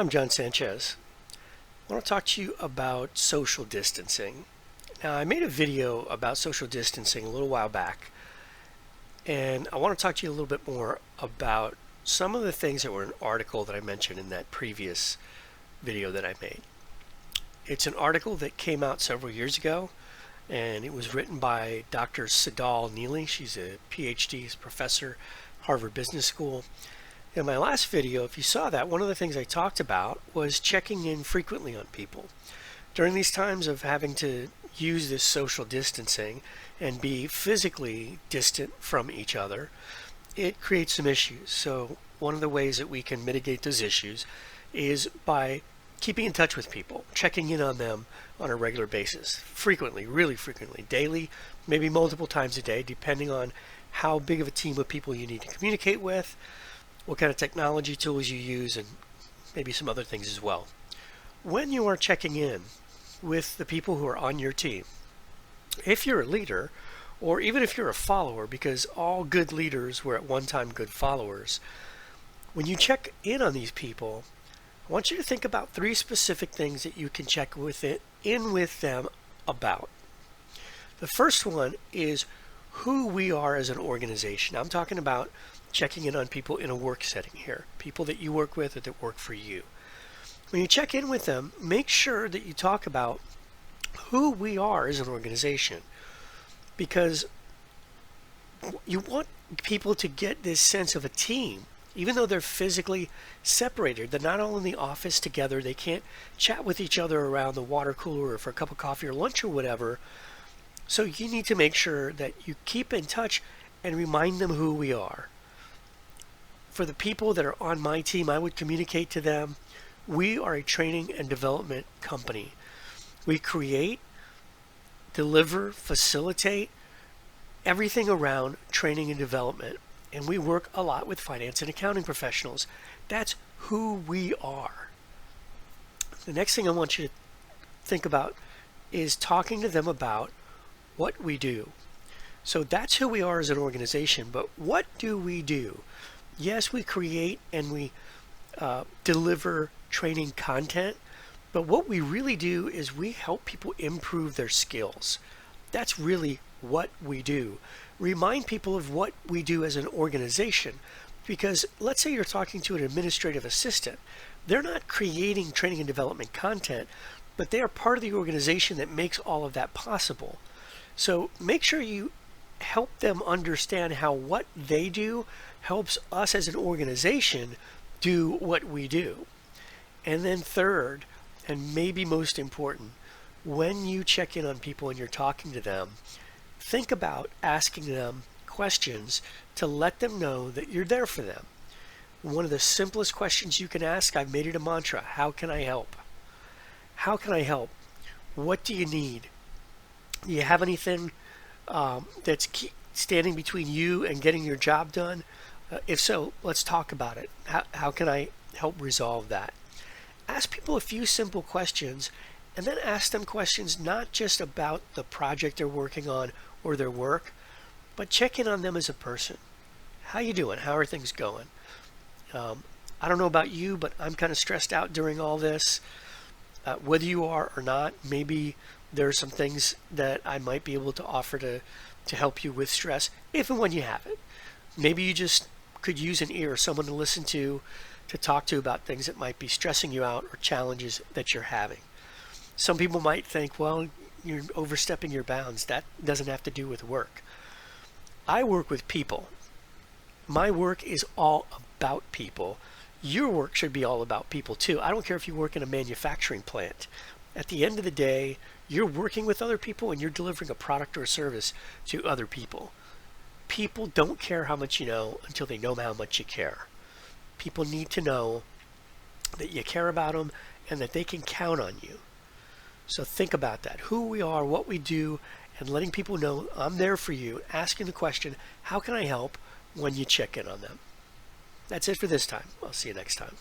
I'm John Sanchez. I want to talk to you about social distancing. Now, I made a video about social distancing a little while back, and I want to talk to you a little bit more about some of the things that were in an article that I mentioned in that previous video that I made. It's an article that came out several years ago, and it was written by Dr. Sadal Neely. She's a PhD professor, Harvard Business School. In my last video, if you saw that, one of the things I talked about was checking in frequently on people. During these times of having to use this social distancing and be physically distant from each other, it creates some issues. So one of the ways that we can mitigate those issues is by keeping in touch with people, checking in on them on a regular basis, frequently, really frequently, daily, maybe multiple times a day, depending on how big of a team of people you need to communicate with, what kind of technology tools you use, and maybe some other things as well. When you are checking in with the people who are on your team, if you're a leader, or even if you're a follower, because all good leaders were at one time good followers, when you check in on these people, I want you to think about 3 specific things that you can check in with them about. The first one is who we are as an organization. I'm talking about checking in on people in a work setting here, people that you work with or that work for you. When you check in with them, make sure that you talk about who we are as an organization, because you want people to get this sense of a team. Even though they're physically separated, they're not all in the office together, they can't chat with each other around the water cooler or for a cup of coffee or lunch or whatever. So you need to make sure that you keep in touch and remind them who we are. For the people that are on my team, I would communicate to them, we are a training and development company. We create, deliver, facilitate everything around training and development. And we work a lot with finance and accounting professionals. That's who we are. The next thing I want you to think about is talking to them about what we do. So that's who we are as an organization, but what do we do? Yes, we create and we deliver training content, but what we really do is we help people improve their skills. That's really what we do. Remind people of what we do as an organization, because let's say you're talking to an administrative assistant. They're not creating training and development content, but they are part of the organization that makes all of that possible. So make sure you help them understand how what they do helps us as an organization do what we do. And then third, and maybe most important, when you check in on people and you're talking to them, think about asking them questions to let them know that you're there for them. One of the simplest questions you can ask, I've made it a mantra: how can I help? How can I help? What do you need? Do you have anything that's standing between you and getting your job done? If so, let's talk about it. How can I help resolve that? Ask people a few simple questions, and then ask them questions not just about the project they're working on or their work, but check in on them as a person. How you doing? How are things going? I don't know about you, but I'm kind of stressed out during all this. Whether you are or not, maybe there are some things that I might be able to offer to help you with stress, if and when you have it. Maybe you just could use an ear, someone to listen to talk to about things that might be stressing you out or challenges that you're having. Some people might think, well, you're overstepping your bounds. That doesn't have to do with work. I work with people. My work is all about people. Your work should be all about people too. I don't care if you work in a manufacturing plant. At the end of the day, you're working with other people and you're delivering a product or a service to other people. People don't care how much you know until they know how much you care. People need to know that you care about them and that they can count on you. So think about that, who we are, what we do, and letting people know I'm there for you, asking the question, how can I help, when you check in on them. That's it for this time. I'll see you next time.